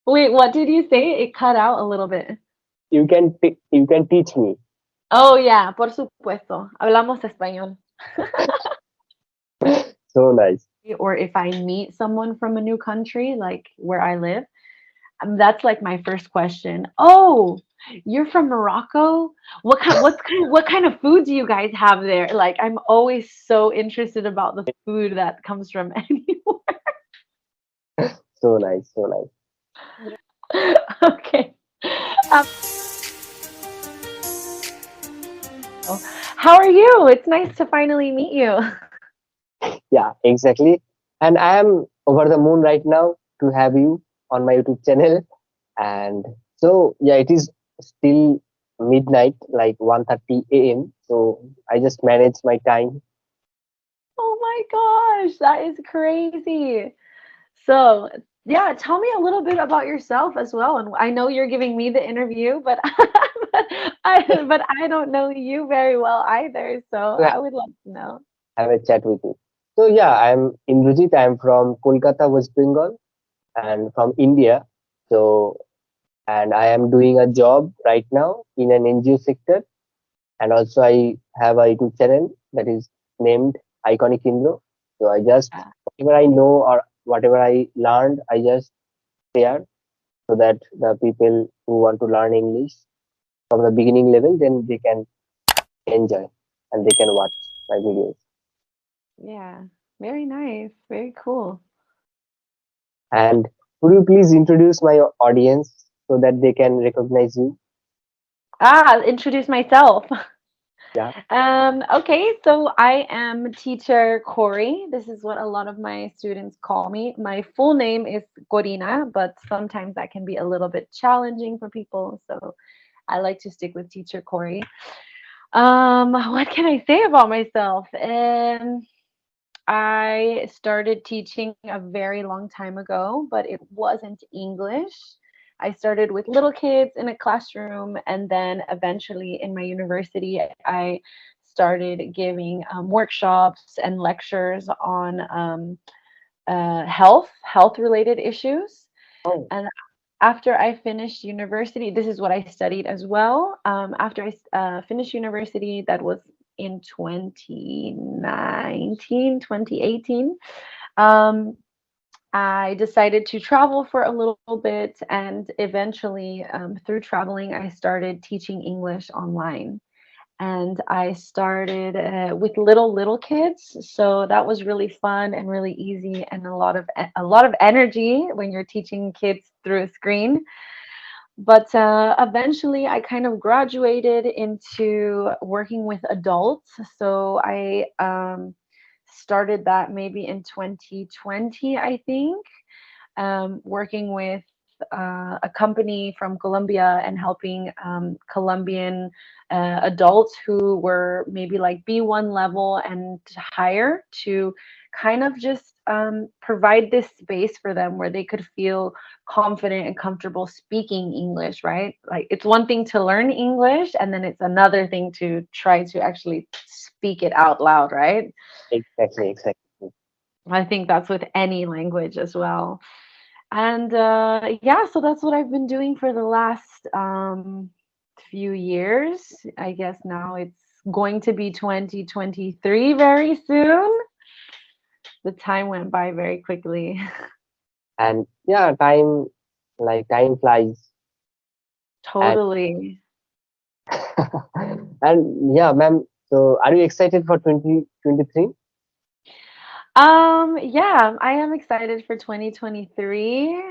Wait, what did you say? It cut out a little bit. You can teach me. Oh, yeah, por supuesto. Hablamos español. So nice. Or if I meet someone from a new country, like where I live, that's like my first question. Oh, you're from Morocco? What kind of food do you guys have there? Like I'm always so interested about the food that comes from anywhere. So nice. So nice. Okay. Um, how are you? It's nice to finally meet you. Yeah, exactly. And I am over the moon right now to have you on my YouTube channel. And so yeah, it is still midnight, like 1:30 a.m. So I just manage my time. Oh my gosh, that is crazy. So, yeah, tell me a little bit about yourself as well. And I know you're giving me the interview, but I don't know you very well either. So To I would love to know. have a chat with you. So yeah, I'm Indrajit. I'm from Kolkata, West Bengal, and from India. So and I am doing a job right now in an NGO sector, and also I have a YouTube channel that is named Iconic Indro. So I just Yeah. whatever I know or whatever I learned, I just share so that the people who want to learn English from the beginning level, then they can enjoy and they can watch my videos. Yeah. Very nice. Very cool. And could you please introduce my audience so that they can recognize you? Ah, introduce myself. Yeah. Okay, so I am teacher Kori. This is what a lot of my students call me. My full name is Corina, but sometimes that can be a little bit challenging for people. So I like to stick with teacher Kori. What can I say about myself? I started teaching a very long time ago, but it wasn't English. I started with little kids in a classroom, and then eventually in my university, I started giving workshops and lectures on health related issues. Oh, And after I finished university, this is what I studied as well. After I finished university, that was in 2019, 2018. Um, I decided to travel for a little bit, and eventually, through traveling, I started teaching English online. And I started with little kids, so that was really fun and really easy, and a lot of energy when you're teaching kids through a screen. But eventually, I kind of graduated into working with adults. So I started that maybe in 2020, I think, working with a company from Colombia and helping Colombian adults who were maybe like B1 level and higher to kind of just provide this space for them where they could feel confident and comfortable speaking English, right? Like it's one thing to learn English, and then it's another thing to try to actually speak it out loud, right? exactly, exactly. I think that's with any language as well. And yeah, so that's what I've been doing for the last few years. I guess now it's going to be 2023 very soon. The time went by very quickly. And yeah, time flies. And Totally. and yeah, ma'am. So are you excited for 2023? Yeah, I am excited for 2023.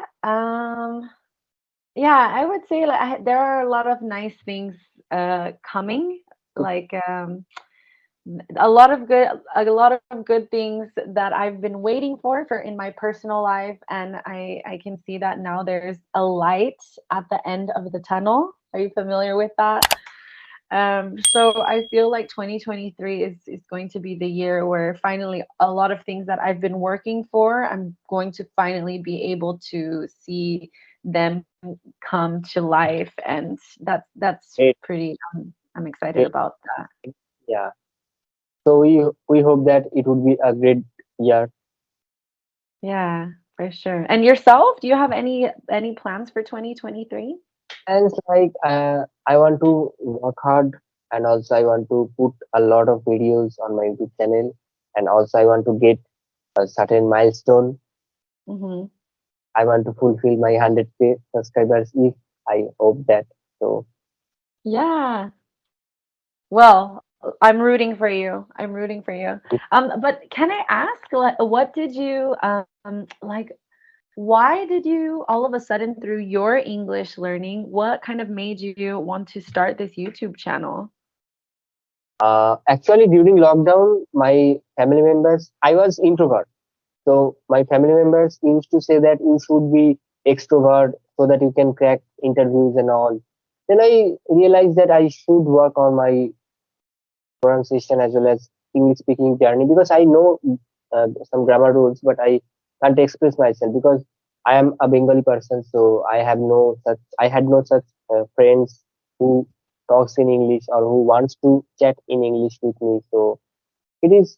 Yeah, I would say like there are a lot of nice things coming. Like a lot of good things that I've been waiting for in my personal life, and I can see that now there's a light at the end of the tunnel. Are you familiar with that? So I feel like 2023 is going to be the year where finally a lot of things that I've been working for, I'm going to finally be able to see them come to life, and that's Great, pretty. I'm excited great. about that. Yeah. So we hope that it would be a great year. Yeah. For sure. And yourself, do you have any plans for 2023? And it's like I want to work hard, and also I want to put a lot of videos on my YouTube channel, and also I want to get a certain milestone. Hmm. I want to fulfill my 100K subscribers if I hope that. So Yeah. Well, I'm rooting for you. I'm rooting for you. But can I ask, what did you like? Why did you all of a sudden, through your English learning, what kind of made you want to start this YouTube channel? actually, during lockdown, my family members, I was introvert. So my family members used to say that you should be extrovert so that you can crack interviews and all. Then I realized that I should work on my pronunciation as well as English speaking journey because I know some grammar rules, but I can't express myself because I am a Bengali person, so I had no such friends who talks in English or who wants to chat in English with me. So it is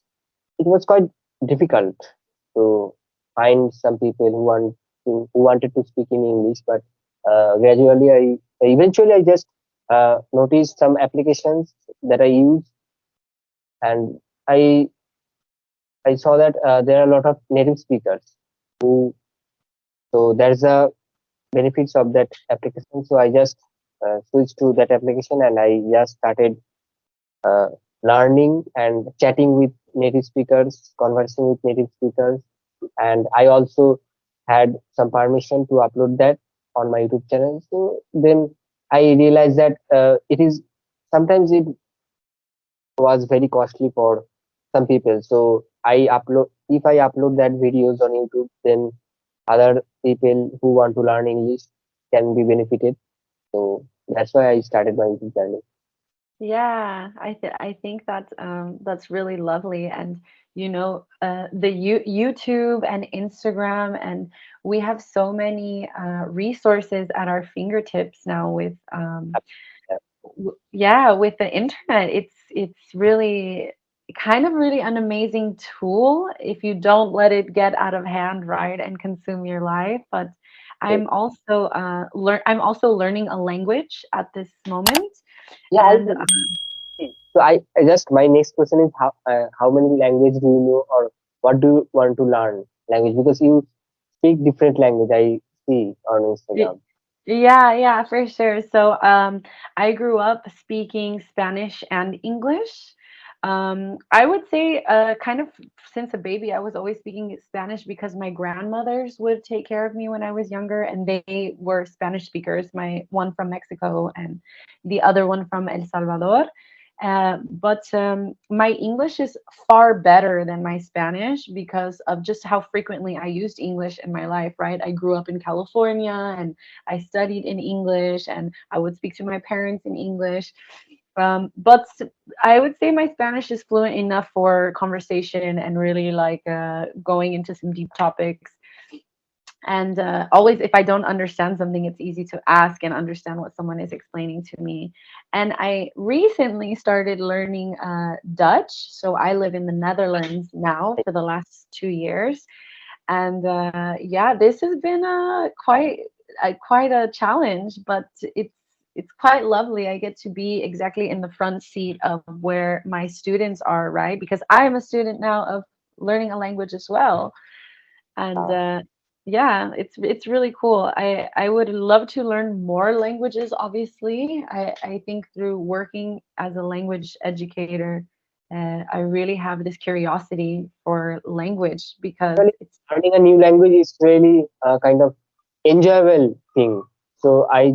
it was quite difficult to find some people who wanted to speak in English, but gradually I eventually I just noticed some applications that I use, and I I saw that there are a lot of native speakers who so there's a benefits of that application. So I just switched to that application and I just started uh, learning and chatting with native speakers, conversing with native speakers, and I also had some permission to upload that on my YouTube channel. So then I realized that it is sometimes it was very costly for some people. So I upload if I upload that videos on YouTube, then other people who want to learn English can be benefited. So that's why I started my YouTube channel. Yeah, I think that's really lovely, and the YouTube and Instagram, and we have so many resources at our fingertips now with Yeah, yeah, with the internet. It's really kind of really an amazing tool if you don't let it get out of hand, right, and consume your life. But okay. I'm also learning a language at this moment, Yeah, and so I just my next question is how many language do you know or what do you want to learn language because you speak different language I see on Y- Instagram. Yeah, yeah, for sure. So, I grew up speaking Spanish and English. I would say, kind of since a baby, I was always speaking Spanish because my grandmothers would take care of me when I was younger, and they were Spanish speakers. My one from Mexico and the other one from El Salvador. But my English is far better than my Spanish because of just how frequently I used English in my life, right? I grew up in California and I studied in English and I would speak to my parents in English. But I would say my Spanish is fluent enough for conversation and really like going into some deep topics. And always, if I don't understand something, it's easy to ask and understand what someone is explaining to me. And I recently started learning Dutch. So I live in the Netherlands now for the last 2 years. And yeah, this has been quite a challenge, but it's quite lovely. I get to be exactly in the front seat of where my students are, right? Because I am a student now of learning a language as well. And Uh, yeah, it's really cool. I would love to learn more languages, obviously. I think through working as a language educator, I really have this curiosity for language because Actually, it's learning a new language is really a kind of enjoyable thing. So I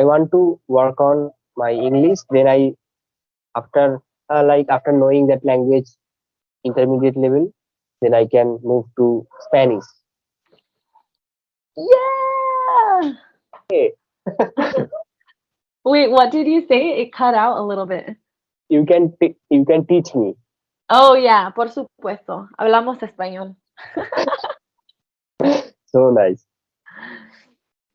want to work on my English. Then I after after knowing that language intermediate level, then I can move to Spanish. yeah. Hey, Wait, what did you say? It cut out a little bit. you can teach me. Oh yeah, por supuesto. Hablamos español. So nice.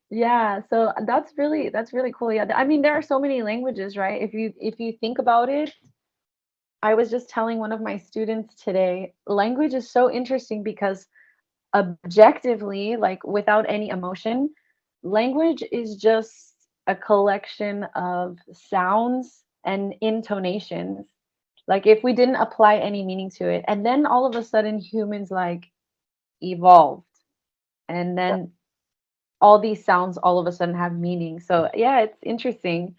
Yeah, so that's really cool. Yeah, I mean there are so many languages, right? If you think about it, I was just telling one of my students today, language is so interesting because objectively, like without any emotion, language is just a collection of sounds and intonations. Like if we didn't apply any meaning to it, and then all of a sudden humans like evolved, and Yeah. then all these sounds all of a sudden have meaning. So yeah, it's interesting.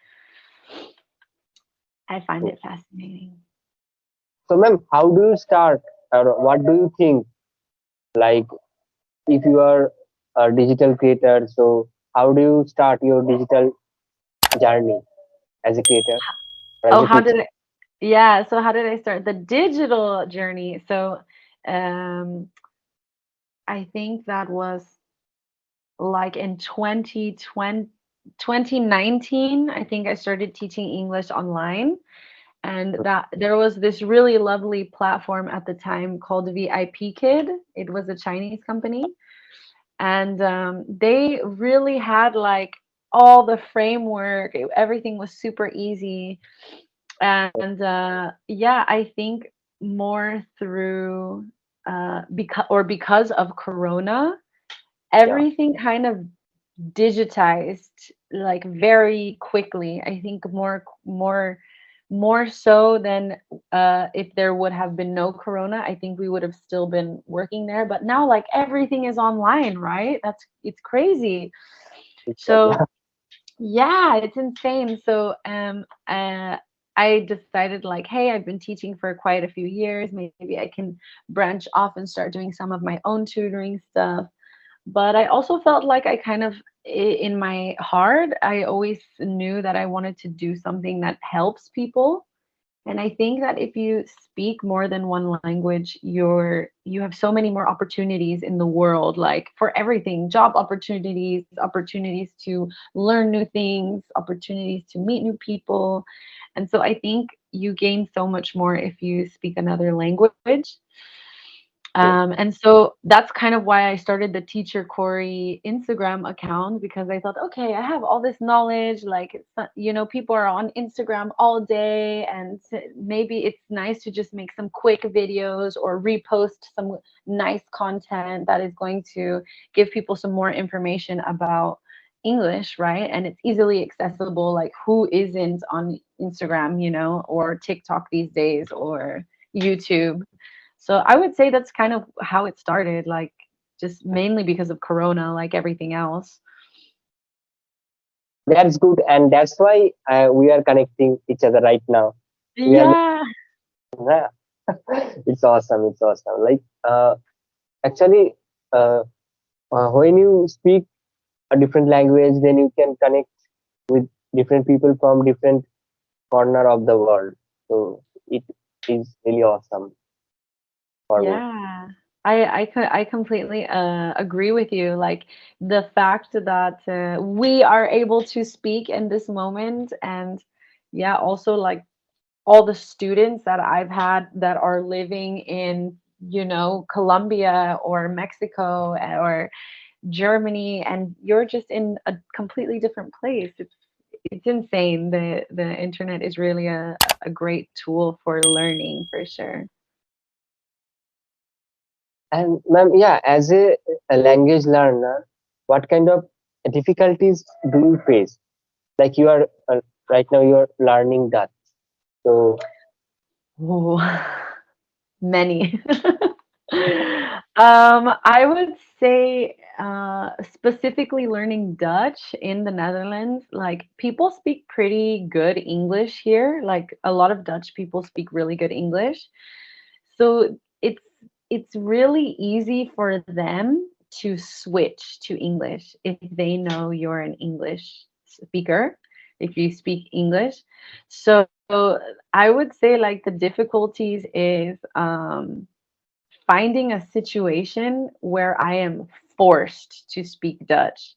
I find Cool. it fascinating. So, ma'am, how do you start, or what do you think? Like, if you are a digital creator, so how do you start your digital journey as a creator or as Oh, a how teacher? did yeah, so how did I start the digital journey? So, um, I think that was like in 2020, 2019. I think I started teaching English online, and that there was this really lovely platform at the time called VIP Kid. It was a Chinese company, and they really had like all the framework. Everything was super easy, and yeah, I think more through because of Corona, Yeah, everything kind of digitized like very quickly. I think more so than if there would have been no Corona. I think we would have still been working there. But now like everything is online, right? It's crazy. digital. So Yeah, yeah, it's insane. So I decided like, hey, I've been teaching for quite a few years. Maybe I can branch off and start doing some of my own tutoring stuff. But I also felt like I kind of in my heart, I always knew that I wanted to do something that helps people. And I think that if you speak more than one language, you have so many more opportunities in the world, like for everything, job opportunities, opportunities to learn new things, opportunities to meet new people. And so I think you gain so much more if you speak another language. true. And so that's kind of why I started the Teacher Kori Instagram account, because I thought, okay, I have all this knowledge. Like, people are on Instagram all day, and maybe it's nice to just make some quick videos or repost some nice content that is going to give people some more information about English, right? And it's easily accessible. Like, who isn't on Instagram, or TikTok these days, or YouTube? So I would say that's kind of how it started, like just mainly because of Corona, like everything else. That's good, and that's why we are connecting each other right now. We are, Yeah. yeah, it's awesome. It's awesome. Like, actually, uh, when you speak a different language, then you can connect with different people from different corner of the world. So it is really awesome for me. Yeah. I completely agree with you. Like the fact that we are able to speak in this moment, and yeah, also like all the students that I've had that are living in, Colombia or Mexico or Germany, and you're just in a completely different place. It's insane. The internet is really a great tool for learning for sure. And ma'am, yeah, as a language learner, what kind of difficulties do you face? Like you are right now, you are learning Dutch. So, Oh, many. I would say specifically learning Dutch in the Netherlands, like people speak pretty good English here. Like a lot of Dutch people speak really good English. So it's really easy for them to switch to English if they know you're an English speaker, if you speak English. So I would say like the difficulties is finding a situation where I am forced to speak Dutch,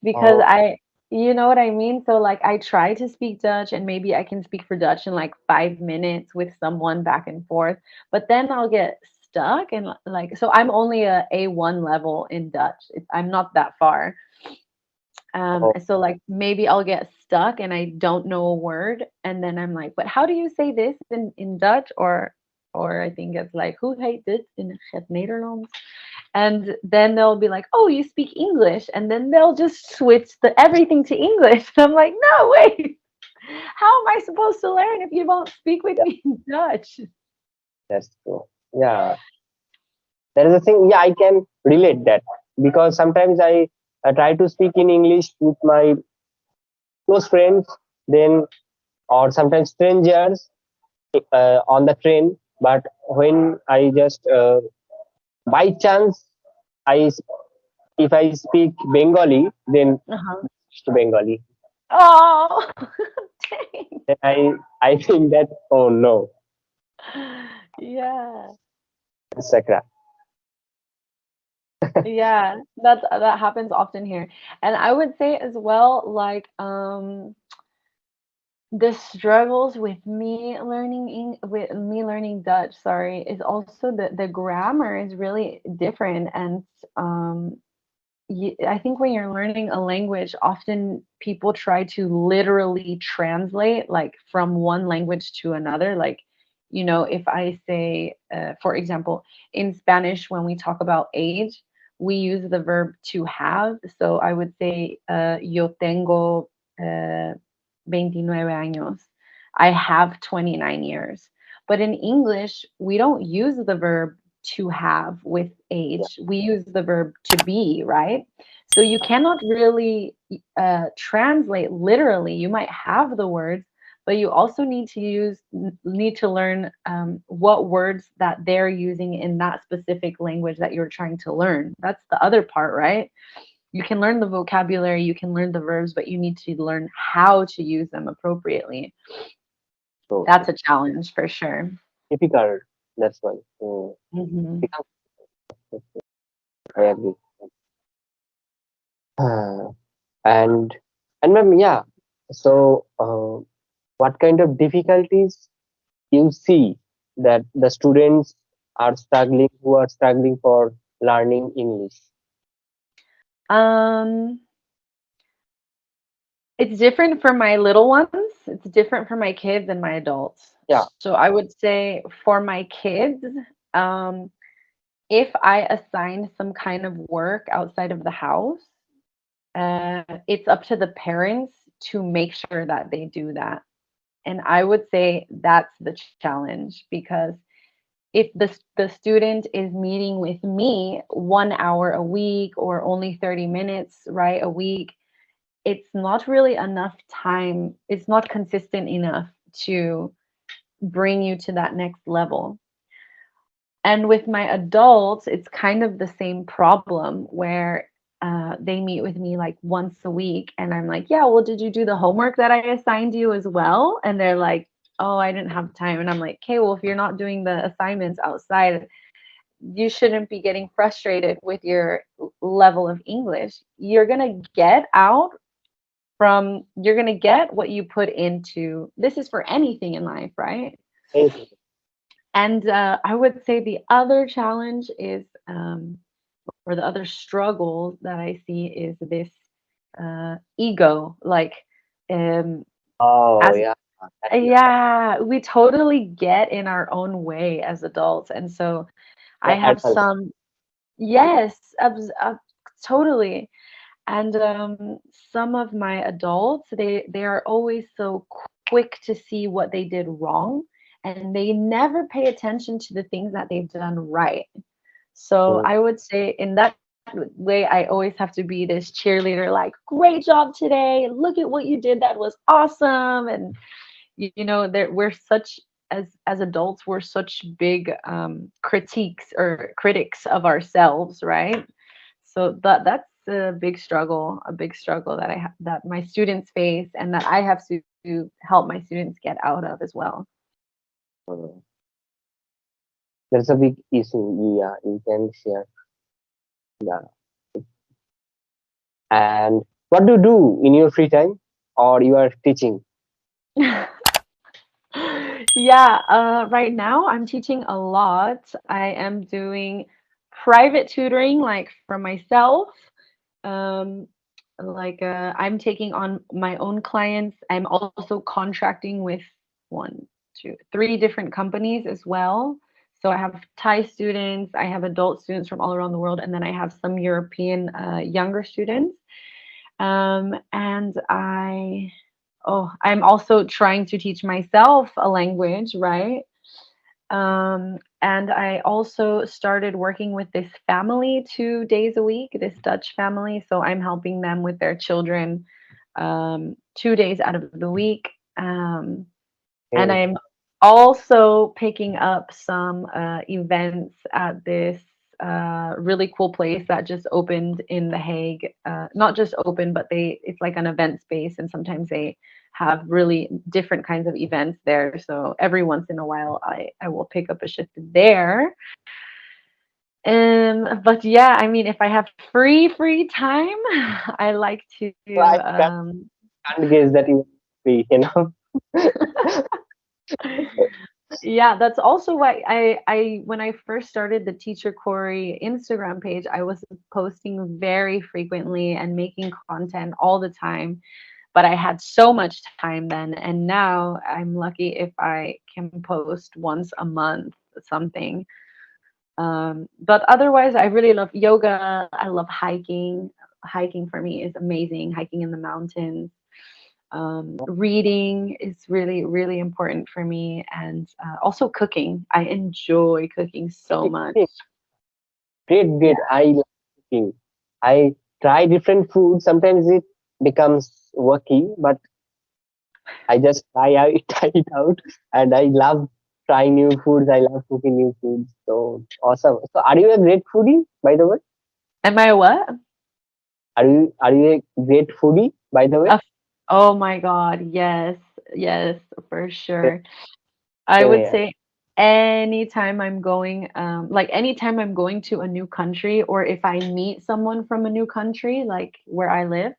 because oh, you know what I mean? So like I try to speak Dutch, and maybe I can speak for Dutch in like 5 minutes with someone back and forth, but then I'll get stuck, and like, so I'm only a A1 level in Dutch. I'm not that far. oh, So like maybe I'll get stuck and I don't know a word, and then I'm like, but how do you say this in Dutch? Or I think it's like, hoe heet dit in het Nederlands? And then they'll be like, "Oh, you speak English," and then they'll just switch the everything to English. And I'm like, "No, wait. How am I supposed to learn if you won't speak with Yeah, me in Dutch?" that's true. Yeah, there is a thing. Yeah, I can relate that because sometimes I try to speak in English with my close friends, then or sometimes strangers on the train. But when I just by chance I if I speak Bengali, then Uh-huh. to Bengali. Oh, dang. Then I think that oh no, Yeah. Sakra. Yeah, that happens often here. And I would say as well, like, the struggles with me learning Dutch, sorry, is also the grammar is really different. And um I think when you're learning a language, often people try to literally translate like from one language to another. Like, if I say, for example, in Spanish, when we talk about age, we use the verb to have. So I would say, yo tengo uh, 29 años. I have 29 years. But in English, we don't use the verb to have with Yeah, age. We use the verb to be, right? So you cannot really translate literally. You might have the words, but you also need to learn what words that they're using in that specific language that you're trying to learn. That's the other part, right? You can learn the vocabulary, you can learn the verbs, but you need to learn how to use them appropriately. so That's a challenge for sure. difficult. That's one. Mm. Hmm. Because I agree. Uh, and ma'am, yeah. So, what kind of difficulties you see that the students are struggling who are struggling for learning English? Um, it's different for my little ones. It's different for my kids and my adults. Yeah. So I would say for my kids, um, if I assign some kind of work outside of the house, it's up to the parents to make sure that they do that. And I would say that's the challenge, because if the student is meeting with me 1 hour a week or only 30 minutes, right, a week, it's not really enough time. It's not consistent enough to bring you to that next level. And with my adults, it's kind of the same problem where they meet with me like once a week, and I'm like, "Yeah, well, did you do the homework that I assigned you as well?" And they're like, "Oh, I didn't have time." And I'm like, "Okay, well, if you're not doing the assignments outside, you shouldn't be getting frustrated with your level of English. You're going to get what you put into. This is for anything in life, right?" Anything. And I would say the other challenge is, or the other struggle that I see is this ego. Like, um, Oh as yeah. Agree. yeah, we totally get in our own way as adults. And so I Yeah, have adult. some, yes, totally. And some of my adults, they are always so quick to see what they did wrong, and they never pay attention to the things that they've done right. So Mm. I would say in that way, I always have to be this cheerleader, like, "Great job today! Look at what you did. That was awesome!" And we're such, as adults, we're such big critiques or critics of ourselves, right? So that's a big struggle that that my students face, and that I have to help my students get out of as well. Mm. There's a big issue. Yeah, you can share. Yeah. And what do you do in your free time, or you are teaching? Yeah, right now I'm teaching a lot. I am doing private tutoring, like for myself. Um, I'm taking on my own clients. I'm also contracting with one, two, three different companies as well. So I have Thai students, I have adult students from all around the world, and then I have some European younger students. And I'm also trying to teach myself a language, right? And I also started working with this family 2 days a week, this Dutch family. So I'm helping them with their children 2 days out of the week. And Okay. I'm also picking up some events at this really cool place that just opened in The Hague. Not just open, but it's like an event space, and sometimes they have really different kinds of events there. So every once in a while, I will pick up a shift there. But yeah, I mean, if I have free time, I like to So I can't guess that you be, you know. Yeah, that's also why I when I first started the Teacher Corey Instagram page, I was posting very frequently and making content all the time, but I had so much time then, and now I'm lucky if I can post once a month something. But otherwise, I really love yoga. I love hiking. Hiking for me is amazing. Hiking in the mountains. Reading is really, really important for me, and also cooking. I enjoy cooking so much. Great, great, Yeah. great. I like cooking. I try different food. Sometimes it becomes worky, but I just try it out, and I love trying new foods. I love cooking new foods. So awesome. So, are you a great foodie, by the way? Am I what? Are you a great foodie, by the way? Uh, oh my God, yes, yes, for Same sure. I same would here. say anytime I'm going to a new country, or if I meet someone from a new country, like where I live,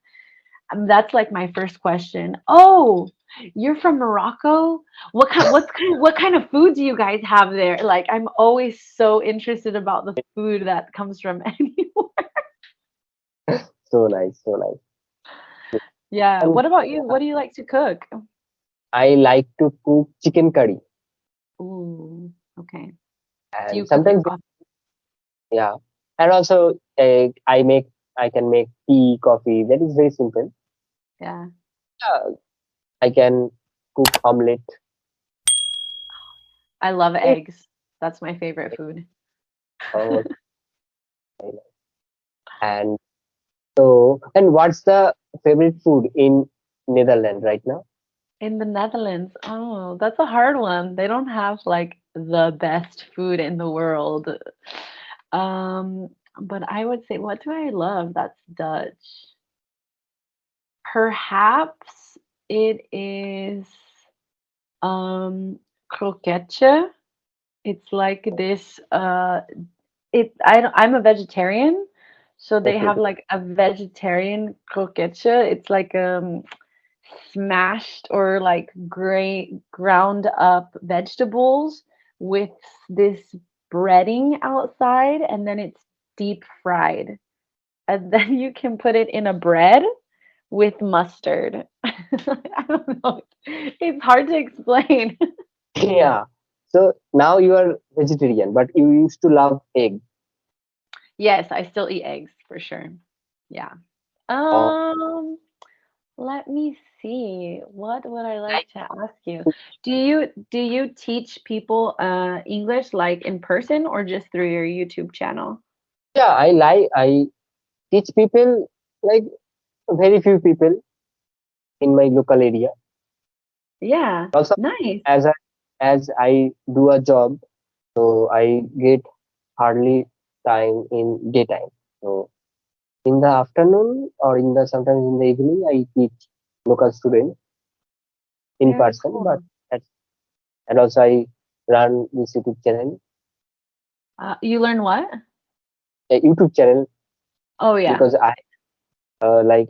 that's like my first question. Oh, you're from Morocco? What kind of food do you guys have there? Like I'm always so interested about the food that comes from anywhere. So nice, so nice. Yeah. And What about you? What do you like to cook? I like to cook chicken curry, Ooh, okay. Do you and cook it sometimes often? yeah, and also I can make tea, coffee. That is very simple. Yeah. Yeah, I can cook omelette. I love Very- eggs. That's my favorite food. Oh, okay. And so, and what's the favorite food in Netherlands right now? In the Netherlands, oh, that's a hard one. They don't have like the best food in the world. But I would say, what do I love that's Dutch? Perhaps it is kroketje. It's like this I'm a vegetarian, so they Okay, have like a vegetarian kroketje. It's like smashed or like gray ground up vegetables with this breading outside, and then it's deep fried. And then you can put it in a bread with mustard. I don't know. It's hard to explain. yeah. So now you are vegetarian, but you used to love egg. Yes, I still eat eggs for sure. Yeah. Or Um, Let me see. What would I like like to ask you? Do you teach people English like in person or just through your YouTube channel? yeah, I teach people like very few people in my local area. Yeah, Also, nice. as I do a job, so I get hardly time in daytime. So in the afternoon or in the sometimes in the evening, I teach local students in Very person. But cool. that's, and also I run this You learn what? YouTube channel Oh yeah. because I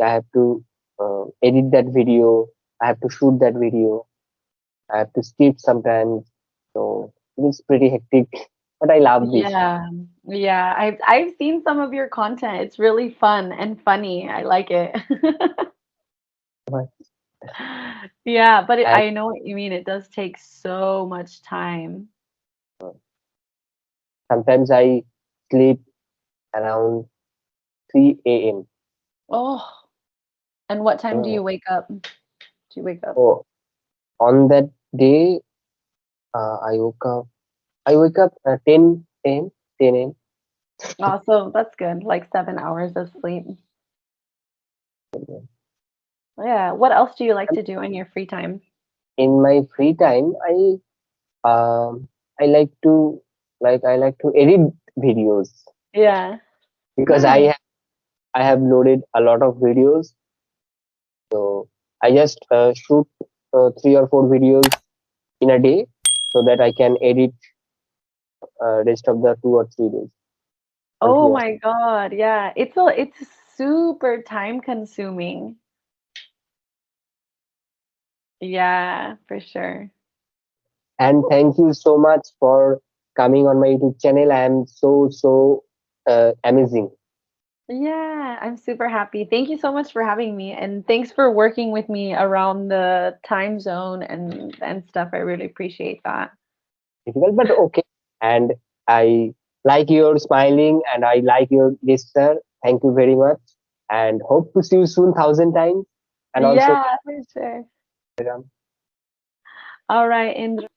have to edit that video. I have to shoot that video. I have to skip sometimes. So it's pretty hectic. But I love this. Yeah. Yeah. I've seen some of your content. It's really fun and funny. I like it. Yeah, but And I know what you mean. It does take so much time. Sometimes I sleep around 3 a.m. Oh, and what time do Uh, you wake up? Do you wake up? so on that day, I wake up at 10 a.m. 10 a.m. Also, that's good. Like 7 hours of sleep. Yeah. What else do you like to do in your free time? In my free time, I like to edit videos Yeah. because Nice. I have loaded a lot of videos. So I just shoot 3 or 4 videos in a day so that I can edit rest of the 2 or 3 days Oh continuously. my God. Yeah. It's super time consuming. Yeah, for sure. And thank you so much for coming on my YouTube channel. I am so amazing. Yeah, I'm super happy. Thank you so much for having me, and thanks for working with me around the time zone and stuff. I really appreciate that. Difficult, but okay. And I like your smiling and I like your gesture. Thank you very much. And hope to see you soon 1,000 times. And also, Yeah, for sure. Instagram. All right, Indra.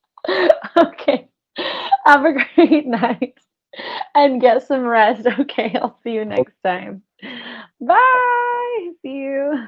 Okay. Have a great night and get some rest. Okay, I'll see you next time. Bye. See you.